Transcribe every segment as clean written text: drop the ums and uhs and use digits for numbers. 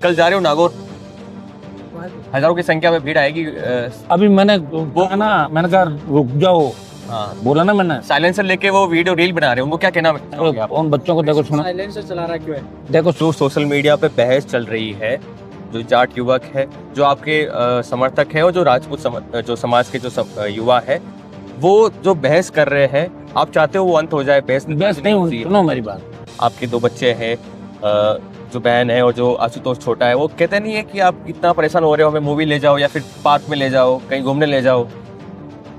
कल जा रहे हो नागौर? हजारों की संख्या में भीड़ आएगी। अभी मैंने मैंने कहा रुक जाओ। हाँ, बोला ना मैंने। साइलेंसर लेके वो वीडियो रील बना रहे हो, उनको क्या कहना चाहोगे आप? उन बच्चों को देखो, सुनो, साइलेंसर चला रहा क्यों है? देखो जो सोशल मीडिया पे बहस चल रही है, जो जाट युवक है, जो आपके समर्थक है और जो राजपूत जो समाज के जो युवा है, वो जो बहस कर रहे हैं, आप चाहते हो वो अंत हो जाए? बहस नहीं होती। सुनो मेरी बात। आपके दो बच्चे हैं, जो बहन है और जो आशुतोष छोटा है, वो कहते नहीं है कि आप इतना परेशान हो रहे हो, हमें मूवी ले जाओ या फिर पार्क में ले जाओ, कहीं घूमने ले जाओ।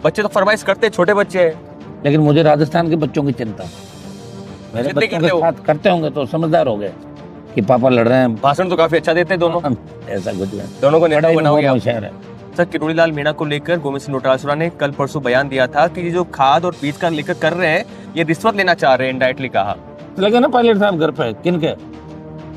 बच्चे तो फरमाइश करते हैं, छोटे बच्चे हैं। लेकिन मुझे राजस्थान के बच्चों की चिंता है। मेरे बच्चों के साथ करते होंगे तो समझदार हो गए कि पापा लड़ रहे हैं। भाषण तो काफी अच्छा देते हैं दोनों। ऐसा कुछ नहीं, दोनों को नेता बनाओगे आप। होशियार है। सर, किरोड़ी लाल मीणा को लेकर गोविंद सिंह डोटासरा ने कल परसों बयान दिया था कि ये जो खाद और बीज का लेकर कर रहे हैं, ये रिश्वत लेना चाह रहे हैं, इनडायरेक्टली कहा। लगे ना पायलट साहब घर पे, किन के?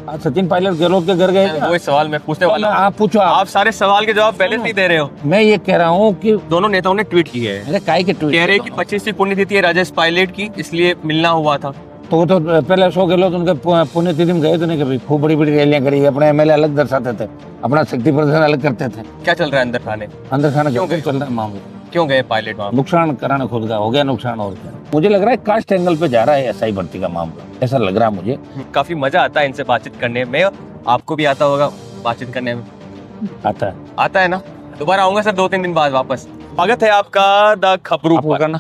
आज सचिन पायलट गहलोत के घर गए। वो सवाल मैं पूछने वाला हूं। आप पूछो। आप सारे सवाल के जवाब पहले से ही दे रहे हो। मैं ये कह रहा हूँ कि दोनों नेताओं ने ट्वीट किए हैं, अरे काय के ट्वीट कह रहे हैं कि 25वीं पुण्यतिथि है राजेश पायलट की, इसलिए मिलना हुआ था। तो वो तो पहले अशोक गहलोत उनके पुण्यतिथि में गए तो नहीं, कभी खूब बड़ी बड़ी रैलियां करी, अपने एमएलए अलग दर्शाते थे, अपना शक्ति प्रदर्शन अलग करते थे। क्या चल रहा है अंदर थाने? अंदर खाना क्यों क्यों चल रहा है मामला? क्यों गए पायलट वहां? नुकसान कराना खुद का हो गया नुकसान। और क्या मुझे लग रहा है कास्ट एंगल पे जा रहा है एसआई भर्ती का मामला, ऐसा लग रहा है मुझे। काफी मजा आता है इनसे बातचीत करने में, आपको भी आता होगा बातचीत करने में? आता है ना? दोबारा आऊंगा सर 2-3 दिन बाद वापस। स्वागत है आपका द खबरू पर।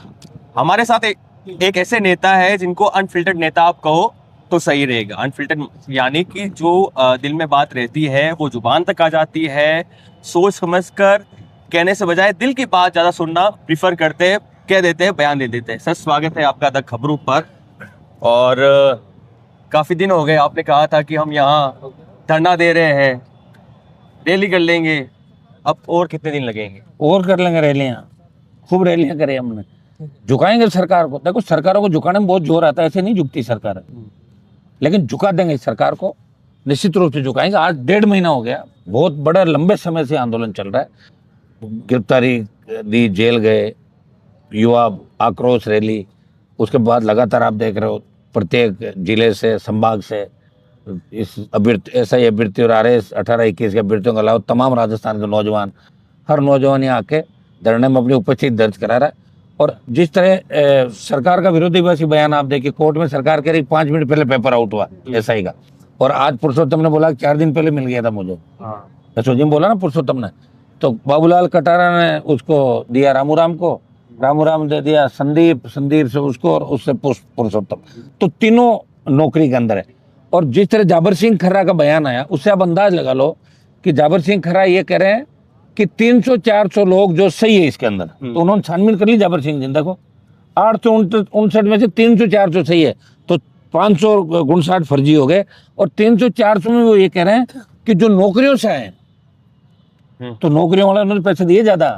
हमारे साथ एक ऐसे नेता है जिनको अनफिल्टर्ड नेता आप कहो तो सही रहेगा। अनफिल्टर्ड यानी कि जो दिल में बात रहती है वो जुबान तक आ जाती है, सोच समझकर कहने से बजाय दिल की बात ज्यादा सुनना प्रीफर करते हैं, कह देते हैं, बयान दे देते हैं। सर, स्वागत है आपका द खबरू पर। और काफी दिन हो गए, आपने कहा था कि हम यहाँ धरना दे रहे हैं, रैली कर लेंगे, अब और कितने दिन लगेंगे? और कर लेंगे रैलियां, खूब रैलियां करें हमने, झुकाएंगे सरकार को। देखो सरकारों को झुकाने में बहुत जोर आता है, ऐसे नहीं झुकती सरकार, लेकिन झुका देंगे सरकार को, निश्चित रूप से झुकाएंगे। आज 1.5 महीना हो गया, बहुत बड़ा लंबे समय से आंदोलन चल रहा है। गिरफ्तारी दी, जेल गए, युवा आक्रोश रैली, उसके बाद लगातार आप देख रहे हो प्रत्येक जिले से, संभाग से इस एसआई अभ्यर्थी और RS 18-21 के अभ्यर्थियों के अलावा तमाम राजस्थान के नौजवान, हर नौजवान यहाँ आके धरने में अपनी उपस्थिति दर्ज करा रहा है। और जिस तरह सरकार का विरोधाभासी बयान आप देखिए, कोर्ट में सरकार कह रही 5 मिनट पहले पेपर आउट हुआ एसआई का, और आज पुरुषोत्तम ने बोला 4 दिन पहले मिल गया था मुझे। यशोजी बोला ना पुरुषोत्तम ने, तो बाबूलाल कटारा ने उसको दिया रामूराम को, रामूराम दे दिया संदीप से उसको, और उससे पुरुषोत्तम, तो तीनों नौकरी के अंदर है। और जिस तरह जाबर सिंह खर्रा का बयान आया, उससे आप अंदाज लगा लो कि जाबर सिंह खर्रा ये कह रहे हैं कि 300-400 लोग जो सही है इसके अंदर, तो उन्होंने छानबीन कर ली जाबर सिंह जिंदा को, 859 में से 300-400 सही है, तो 559 फर्जी हो गए। और 300-400 में वो ये कह रहे हैं कि जो नौकरियों से आए, तो नौकरियों वाले उन्होंने पैसे दिए ज्यादा,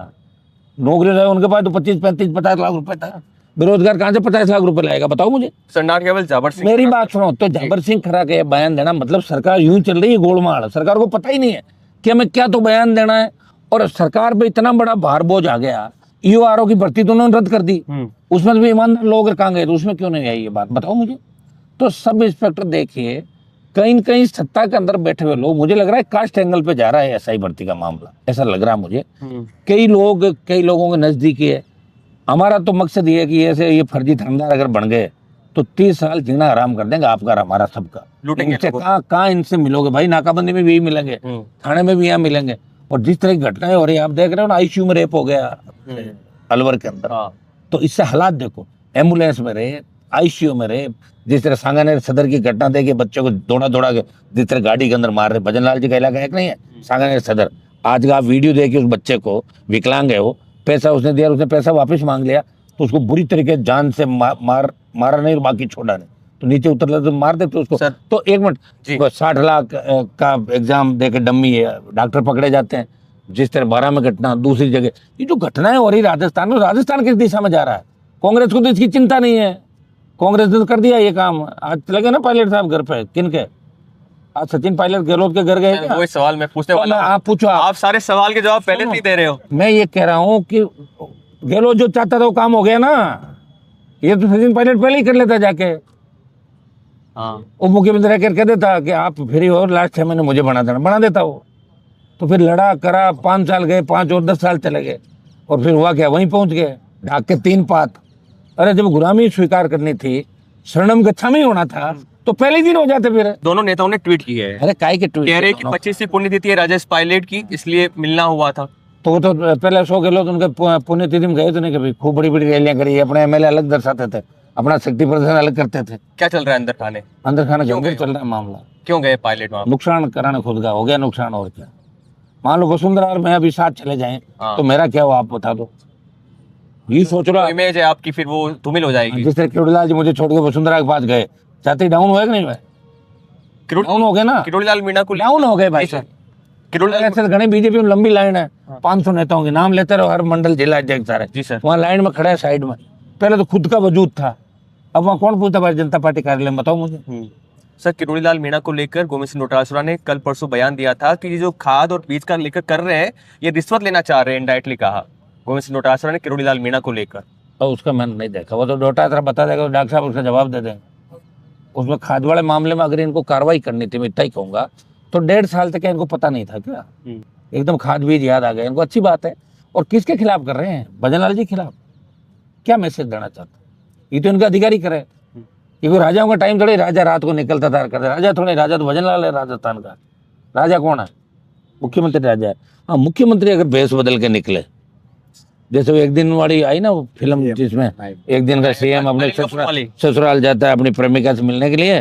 नौकरी रहे उनके पास तो 25-35-50 लाख रुपए था, बेरोजगार कहाँ से 50 लाख रुपए लाएगा बताओ मुझे? सर, नॉट केवल जाबर सिंह, मेरी बात सुनो, तो जाबर सिंह खरा के बयान देना मतलब सरकार यूं चल रही है गोलमाल, सरकार को पता ही नहीं है कि हमें क्या तो बयान देना है। और सरकार पे इतना बड़ा भार बोझ आ गया, EORO की भर्ती तो उन्होंने रद्द कर दी, उसमें भी ईमानदार लोग कहाँ गए, तो उसमें क्यों नहीं आई ये बात बताओ मुझे? तो सब इंस्पेक्टर देखिए, कहीं न कहीं सत्ता के अंदर बैठे हुए लोग, मुझे लग रहा है कास्ट एंगल पे जा रहा है एसआई भर्ती का मामला, ऐसा लग रहा है मुझे। कई लोगों के नजदीकी है। हमारा तो मकसद ये है कि ऐसे ये फर्जी थानेदार अगर बन गए तो 30 साल जीना आराम कर देंगे, आपका हमारा सबका। इनसे कहाँ इनसे मिलोगे भाई? नाकाबंदी में भी मिलेंगे, थाने में भी यहाँ मिलेंगे। और जिस तरह की घटनाएं हो रही है, आप देख रहे हो ना, ICU में रेप हो गया अलवर के अंदर, तो इससे हालात देखो, एम्बुलेंस में रेप, ICU में रेप, जिस तरह सांगानेर सदर की घटना देखिए, बच्चों को दौड़ा के जिस तरह गाड़ी के अंदर मार रहे, भजनलाल जी का इलाका एक नहीं है सांगानेर सदर। आज का आप वीडियो देखिए, उस बच्चे को, विकलांग है वो, पैसा उसने दिया, उसने पैसा वापस मांग लिया, तो उसको बुरी तरीके जान से मारा नहीं और बाकी छोड़ा नहीं, तो नीचे उतर तो मार देते उसको। तो 1 मिनट, 60 लाख का एग्जाम देके डम्मी है, डॉक्टर पकड़े जाते हैं। जिस तरह 12 में घटना, दूसरी जगह ये जो घटनाएं हो रही राजस्थान में, राजस्थान किस दिशा में जा रहा है? कांग्रेस को तो इसकी चिंता नहीं है, कांग्रेस ने तो कर दिया ये काम। आज लगे ना पायलट साहब घर पे, किन के? आज सचिन पायलट गहलोत के घर गए। वही सवाल मैं पूछने वाला हूं। आप पूछो। आप सारे सवाल के जवाब पहले से ही दे रहे हो। मैं ये कह रहा हूँ कि गहलोत जो चाहता था वो काम हो गया ना, ये तो सचिन पायलट पहले ही कर लेता जाके। हाँ वो मुख्यमंत्री आकर कह देता कि आप फ्री हो, लास्ट 6 महीने मुझे बना देना, बना देता वो। तो फिर लड़ा करा, 5 साल गए, 5 और 10 साल चले गए, और फिर हुआ क्या, वहीं पहुंच गए, ढाक के 3 पात। अरे जब गुलामी स्वीकार करनी थी, शरणम गच्छामी होना था, तो पहले ही दिन हो जाते फिर। दोनों नेताओं ने ट्वीट किए हैं, अरे काय के ट्वीट कह रहे कि 25वीं पुण्यतिथि है राजेश पायलट की, इसलिए मिलना हुआ था। तो वो तो पहले 100 किलो तो उनके पुण्यतिथि में गए तो नहीं, कभी खूब बड़ी बड़ी रैलियां करी, अपने एमएलए अलग दर्शाते थे, अपना शक्ति प्रदर्शन अलग करते थे। क्या चल रहा है अंदर खाने, अंदर खाना क्यों गंभीर गए? चल रहा है मामला। क्यों गए पायलट वहां? नुकसान कराना खुद का, हो गया नुकसान, और क्या। मान लो वसुंधरा और मैं अभी साथ चले जाएं हाँ। तो मेरा क्या हो, आप बता दो। ये सोच रहा, इमेज है आपकी फिर वो धूमिल हो जाएगी। जिस तरह किरोड़ीलाल जी मुझे छोड़ के वसुंधरा के पास गए, जाते डाउन हुए कि नहीं हुए? डाउन हो गए ना, किरोड़ीलाल मीणा को डाउन हो गए भाई साहब। किरोड़ीलाल ऐसे घने बीजेपी में लंबी लाइन है, 500 नेताओं के नाम लेते रहो, हर मंडल जिला अध्यक्ष सारे जी सर। वहाँ लाइन में खड़ा है साइड में। पहले तो खुद का वजूद था, अब वहाँ कौन पूछता भारतीय जनता पार्टी कार्यालय में, बताओ मुझे। सर किरोड़ीलाल मीणा को लेकर गोविंद सिंह डोटासरा ने कल परसों बयान दिया था कि ये जो खाद और बीज का लेकर कर रहे हैं, ये रिश्वत लेना चाह रहे हैं, इनडायरेक्टली कहा गोविंद सिंह डोटासरा ने किरोड़ीलाल मीणा को लेकर। और उसका मैंने नहीं देखा, वो तो डोटासरा बता देगा, तो डॉक्टर साहब उसका जवाब दे देंगे। उसमें खाद वाले मामले में अगर इनको कार्रवाई करनी थी, मैं इतना ही कहूंगा, तो 1.5 साल तक इनको पता नहीं था क्या? एकदम खाद बीज याद आ गया इनको, अच्छी बात है। और किसके खिलाफ कर रहे हैं? भजनलाल जी खिलाफ। क्या मैसेज देना चाहते? ये तो इनका अधिकारी करे, ये कोई राजाओं का टाइम थोड़ी, राजा रात को निकलता था करते, राजा थोड़े, राजा तो भजनलाल है राजस्थान का। राजा कौन है? मुख्यमंत्री राजा है। हाँ, मुख्यमंत्री अगर भेष बदल के निकले, जैसे वो एक दिन वाली आई ना वो फिल्म, जिसमें एक दिन का सीएम अपने ससुराल जाता है अपनी प्रेमिका से मिलने के लिए,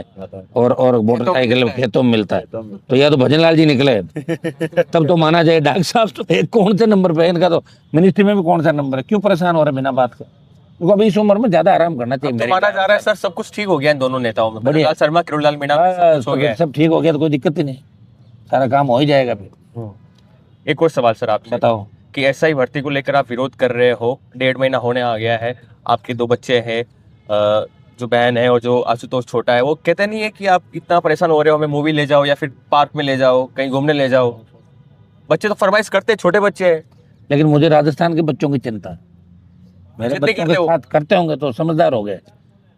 और मोटरसाइकिल खेतों में मिलता है, तो या तो भजनलाल जी निकले तब तो माना जाए। डॉक्टर साहब तो कौन से नंबर पे है इनका, तो मिनिस्ट्री में भी कौन सा नंबर है? क्यों परेशान हो रहे बिना बात के? उनको अभी इस उम्र में ज्यादा आराम करना चाहिए। तो माना जा रहा है सर सब कुछ ठीक हो गया इन दोनों नेताओं में, बढ़िया। शर्मा किरोड़ीलाल मीणा हो गया, सब ठीक हो गया तो कोई दिक्कत ही नहीं, सारा काम हो ही जाएगा फिर। एक और सवाल सर आपसे, बताओ। कि एसआई भर्ती को लेकर आप विरोध कर रहे हो, 1.5 महीना होने आ गया है, आपके 2 बच्चे हैं, जो बहन है और जो आशुतोष छोटा है, वो कहते नहीं है कि आप इतना परेशान हो रहे हो, हमें मूवी ले जाओ या फिर पार्क में ले जाओ, कहीं घूमने ले जाओ। बच्चे तो फरमाइश करते हैं, छोटे बच्चे हैं। लेकिन मुझे राजस्थान के बच्चों की चिंता है, मेरे जितने बच्चों करते के हो। साथ करते होंगे तो समझदार हो गए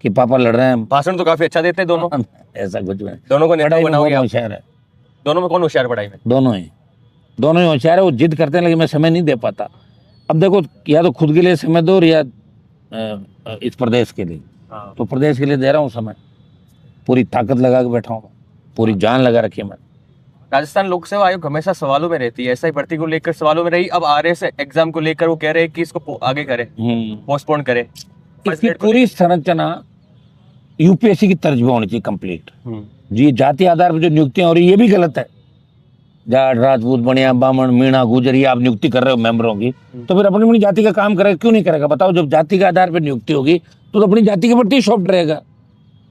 कि पापा लड़ रहे हैं। भाषण तो काफी अच्छा देते हैं दोनों, ऐसा कुछ नहीं, दोनों को नेता पढ़ाई में बनाओगे बहुत आप। होशियार है, दोनों में कौन होशियार पढ़ाई में? दोनों ही होशियार है। वो जिद करते हैं लेकिन मैं समय नहीं दे पाता। अब देखो, या तो खुद के लिए समय दो या इस प्रदेश के लिए। तो प्रदेश के लिए दे रहा हूँ समय, पूरी ताकत लगा के बैठा हूँ, पूरी जान लगा रखी है मैं। राजस्थान लोक सेवा आयोग हमेशा सवालों में रहती है, एसआई भर्ती को लेकर सवालों में रही, अब आरएस एग्जाम को लेकर वो कह रहे हैं कि इसको आगे करे, पोस्टपोन करे। इसकी पूरी संरचना यूपीएससी की तर्ज पे होनी चाहिए कंप्लीट। जी, जाति आधार पर जो नियुक्तियां हो रही ये भी गलत है। जाट, राजपूत, बनिया, बामण, मीणा, गुजर, ये आप नियुक्ति कर रहे हो मेंबरों की, तो फिर अपनी अपनी जाति का काम करेगा, क्यों नहीं करेगा? बताओ, जब जाति के आधार पर नियुक्ति होगी तो अपनी जाति के प्रति सॉफ्ट रहेगा।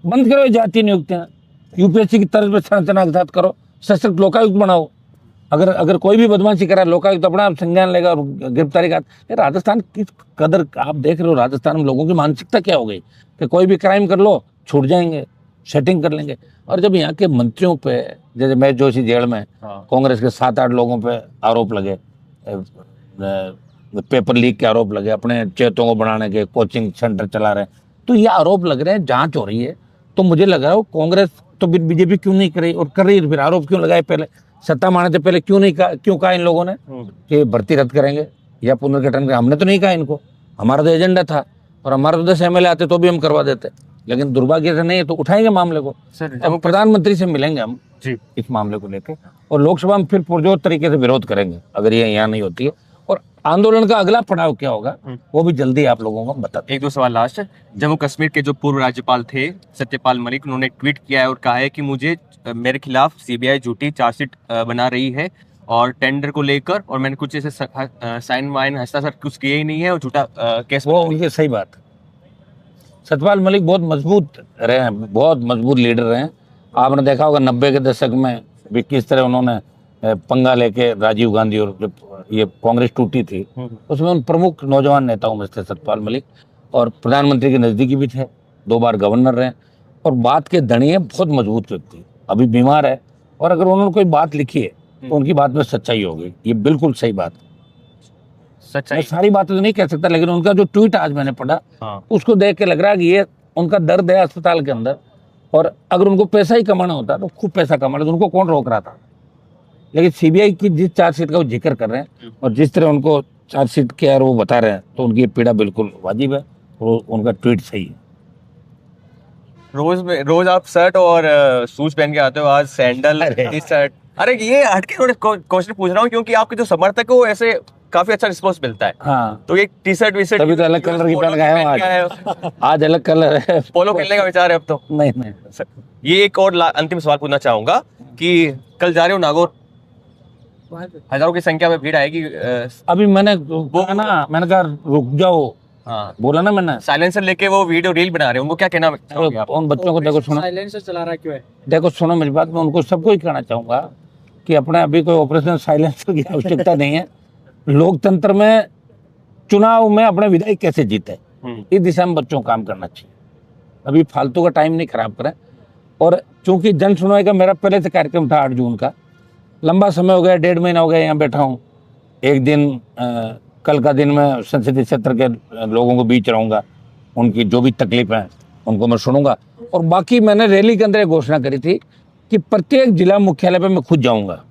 बंद करो ये जाति नियुक्तियां, यूपीएससी की तर्ज पर संरचना के साथ करो, सशक्त लोकायुक्त बनाओ। अगर कोई भी बदमाशी करा, लोकायुक्त अपना संज्ञान लेगा और गिरफ्तारी का। राजस्थान की कदर आप देख रहे हो, राजस्थान में लोगों की मानसिकता क्या हो गई कि कोई भी क्राइम कर लो छूट जाएंगे, सेटिंग कर लेंगे। और जब यहाँ के मंत्रियों पे, जैसे महेश जोशी जेल में, कांग्रेस के 7-8 लोगों पे आरोप लगे, पेपर लीक के आरोप लगे, अपने चेतों को बढ़ाने के कोचिंग सेंटर चला रहे हैं, तो ये आरोप लग रहे हैं, जांच हो रही है। तो मुझे लग रहा है कांग्रेस तो बीजेपी क्यों नहीं कर रही, और कर रही है फिर आरोप क्यों लगाए? पहले सत्ता में आने से पहले क्यों कहा इन लोगों ने कि भर्ती रद्द करेंगे या पुनर्गठन करेंगे? हमने तो नहीं कहा इनको, हमारा तो एजेंडा था, और हमारे तो 10 एमएलए आते तो भी हम करवा देते, लेकिन दुर्भाग्य से नहीं है, तो उठाएंगे मामले को। अब प्रधानमंत्री से मिलेंगे हम जी इस मामले को लेकर, और लोकसभा में फिर पुरजोर तरीके से विरोध करेंगे अगर ये यहाँ नहीं होती है। और आंदोलन का अगला पड़ाव क्या होगा वो भी जल्दी आप लोगों को बता। 1-2 सवाल लास्ट। जम्मू कश्मीर के जो पूर्व राज्यपाल थे सत्यपाल मलिक, उन्होंने ट्वीट किया है और कहा है कि मेरे खिलाफ सीबीआई झूठी चार्जशीट बना रही है और टेंडर को लेकर, और मैंने कुछ ऐसे साइन वाइन हस्ताक्षर कुछ किए ही नहीं है और झूठा केस। वो उनकी सही बात। सत्यपाल मलिक बहुत मजबूत रहे हैं, बहुत मजबूत लीडर रहे हैं। आपने देखा होगा 90 के दशक में भी किस तरह उन्होंने पंगा लेके राजीव गांधी और जब ये कांग्रेस टूटी थी उसमें उन प्रमुख नौजवान नेताओं में थे सत्यपाल मलिक, और प्रधानमंत्री के नज़दीकी भी थे, 2 बार गवर्नर रहे, और बात के धनी है, बहुत मजबूत व्यक्ति। अभी बीमार है, और अगर उन्होंने कोई बात लिखी है तो उनकी बात में सच्चाई होगी, ये बिल्कुल सही बात। सच्चाई मैं सारी बातें तो नहीं कह सकता, लेकिन उनका जो ट्वीट आज मैंने पढ़ा उसको देख के लग रहा है कि ये उनका दर्द है अस्पताल के अंदर, और अगर उनको पैसा ही कमाना होता तो खूब पैसा कमाना, तो उनको कौन रोक रहा था। लेकिन सीबीआई की जिस चार्जशीट का वो जिक्र कर रहे हैं और जिस तरह उनको चार्जशीट के यार वो बता रहे हैं, तो उनकी ये पीड़ा बिल्कुल वाजिब है और उनका ट्वीट सही है। रोज आप शर्ट और शूज पहन के आते हो, आज सैंडल टी शर्ट। अरे ये हटके थोड़े क्वेश्चन पूछ रहा हूँ क्योंकि आपके जो समर्थक है वो ऐसे काफी अच्छा रिस्पॉन्स मिलता है। हाँ, तो ये टी शर्ट वी शर्ट तभी तो अलग कलर की पहन के आया हूँ आज अलग कलर है। पोलो खेलने का विचार है अब तो? नहीं। ये एक और अंतिम सवाल पूछना चाहूंगा कि कल जा रहे हो नागौर, हजारों की संख्या में भीड़ आएगी। अभी मैंने कहा रुक जाओ। हाँ, बोला ना मैंने। साइलेंसर लेके वो वीडियो रील बना रहे हैं, उनको क्या कहना चाहोगे आप? उन बच्चों को देखो, सुनो, साइलेंसर चला रहा क्यों है? देखो सुनो मेरी बात, मैं उनको सबको ही कहना चाहूंगा कि अपने अभी कोई ऑपरेशन साइलेंसर की आवश्यकता नहीं है। लोकतंत्र में चुनाव में अपने विधायक कैसे जीते, इस दिशा में बच्चों को काम करना चाहिए। अभी फालतू का टाइम नहीं खराब करें। और चूंकि जन सुनवाई का मेरा पहले से कार्यक्रम था 8 जून का, लंबा समय हो गया, 1.5 महीना हो गया यहाँ बैठा हूँ। एक दिन कल का दिन मैं संसदीय क्षेत्र के लोगों के बीच रहूँगा, उनकी जो भी तकलीफ है उनको मैं सुनूंगा। और बाकी मैंने रैली के अंदर एक घोषणा करी थी कि प्रत्येक जिला मुख्यालय पे मैं खुद जाऊंगा।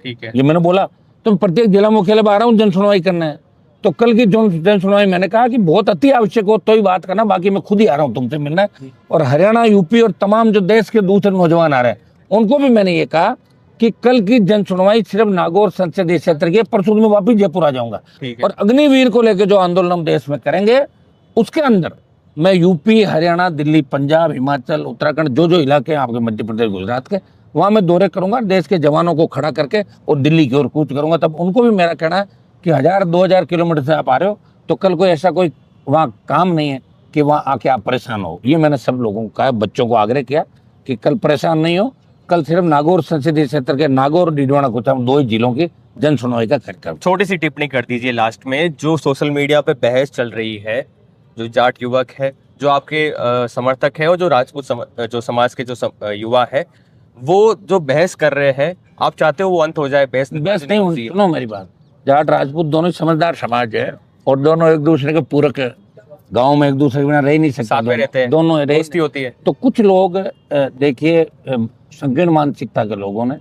ठीक है, ये मैंने बोला, तो मैं प्रत्येक जिला मुख्यालय पर आ रहा हूँ जन सुनवाई करना है। तो कल की जन सुनवाई मैंने कहा कि बहुत अति आवश्यक हो तो ही बात करना, बाकी मैं खुद ही आ रहा हूँ तुमसे मिलना है। और हरियाणा, यूपी और तमाम जो देश के दूसरे नौजवान आ रहे हैं उनको भी मैंने ये कहा कि कल की जन सुनवाई सिर्फ नागौर संसदीय क्षेत्र की, परसों में वापिस जयपुर आ जाऊंगा। और अग्निवीर को लेकर जो आंदोलन हम देश में करेंगे उसके अंदर मैं यूपी, हरियाणा, दिल्ली, पंजाब, हिमाचल, उत्तराखंड, जो इलाके हैं आपके, मध्य प्रदेश, गुजरात के, वहाँ मैं दौरे करूंगा, देश के जवानों को खड़ा करके और दिल्ली की ओर कूच करूंगा। तब उनको भी मेरा कहना है कि 1000-2000 किलोमीटर से आप आ रहे हो तो कल कोई ऐसा कोई वहाँ काम नहीं है कि वहाँ आके आप परेशान हो। ये मैंने सब लोगों को कहा, बच्चों को आग्रह किया कि कल परेशान नहीं हो। कल सिर्फ नागौर संसदीय क्षेत्र के नागौर और डीडवाना कुचाम 2 ही जिलों की जन सुनवाई का कार्यक्रम। छोटी सी टिप्पणी कर दीजिए लास्ट में, जो सोशल मीडिया पे बहस चल रही है, जो जाट युवक है, जो आपके समर्थक है और जो राजपूत जो समाज के जो युवा है, वो जो बहस कर रहे हैं, आप चाहते हो वो अंत हो जाए? बहस नहीं होती। सुनो मेरी बात, जाट राजपूत दोनों समझदार समाज है और दोनों एक दूसरे के पूरक है। गांव में एक दूसरे के बिना रह नहीं सकते, रहते हैं, दोनों दोस्ती होती है। तो कुछ लोग देखिए संकीर्ण मानसिकता के लोगों ने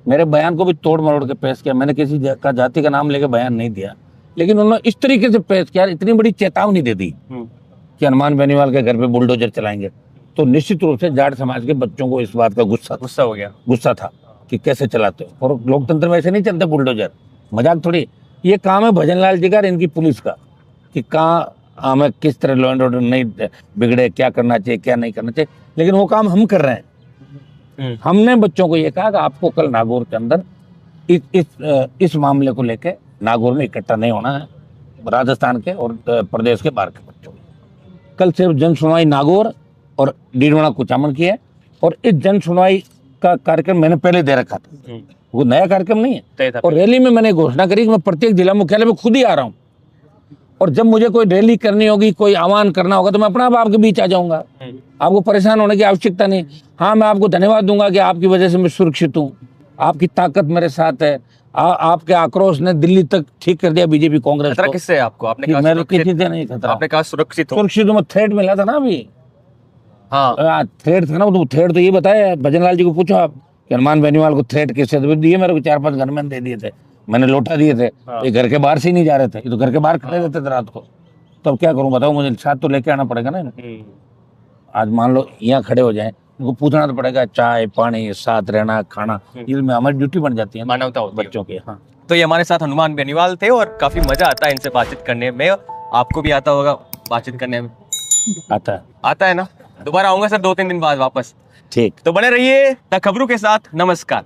मेरे बयान को भी तोड़ मरोड़ के पेश किया। मैंने किसी का जाति का नाम लेके बयान नहीं दिया, लेकिन उन्होंने इस तरीके से पेश किया, इतनी बड़ी चेतावनी दे दी कि हनुमान बेनीवाल के घर पे बुलडोजर चलाएंगे। तो निश्चित रूप से जाट समाज के बच्चों को इस बात का गुस्सा हो गया, गुस्सा था कि कैसे चलाते हो। और लोकतंत्र में ऐसे नहीं चलते बुलडोजर, मजाक थोड़ी। ये काम है भजन लाल जी का, इनकी पुलिस का, कि कहाँ हमें किस तरह लॉ एंड ऑर्डर नहीं बिगड़े, क्या करना चाहिए क्या नहीं करना चाहिए। लेकिन वो काम हम कर रहे हैं। हमने बच्चों को ये कहा कि आपको कल नागौर के अंदर इस मामले को लेके नागौर में इकट्ठा नहीं होना है, राजस्थान के और प्रदेश के बाहर के बच्चों। कल सिर्फ जन सुनवाई नागौर और डीडवाना कुचामन की है। और इस जन सुनवाई का कार्यक्रम मैंने पहले दे रखा था, वो नया कार्यक्रम नहीं है। और रैली में मैंने घोषणा करी कि मैं प्रत्येक जिला मुख्यालय में खुद ही आ रहा हूँ। और जब मुझे कोई रैली करनी होगी, कोई आह्वान करना होगा, तो मैं अपना आपके बीच आ जाऊंगा। आपको परेशान होने की आवश्यकता नहीं। हाँ, मैं आपको धन्यवाद दूंगा कि आपकी वजह से मैं सुरक्षित हूँ, आपकी ताकत मेरे साथ है। आपके आक्रोश ने दिल्ली तक ठीक कर दिया बीजेपी कांग्रेस को। किससे आपको? आपने कहा मेरे किसी से नहीं खतरा। आपने कहा सुरक्षित में थ्रेड मिला था ना अभी। हाँ, थ्रेड था ना, तो थ्रेड तो ये बताया, भजन लाल जी को पूछो आप कि हनुमान बेनीवाल को थ्रेड किससे दिए। मेरे को 4-5 गनमैन दे दिए थे, मैंने लौटा दिए थे। ये घर के बाहर से ही नहीं जा रहे थे, ये तो घर के बाहर खड़े रहते थे रात को। तब क्या करूं बताओ, मुझे साथ तो लेके आना पड़ेगा ना। आज मान लो यहाँ खड़े हो जाए, उनको पूछना तो पड़ेगा, चाय पानी, साथ रहना, खाना, ये में हमारी ड्यूटी बन जाती है, मानवता होती है बच्चों की। हाँ, तो ये हमारे साथ हनुमान बेनीवाल थे और काफी मजा आता है इनसे बातचीत करने में। आपको भी आता होगा बातचीत करने में? आता है ना। दोबारा आऊंगा सर 2-3 दिन बाद वापस। ठीक, तो बने रहिए द खबरों के साथ। नमस्कार।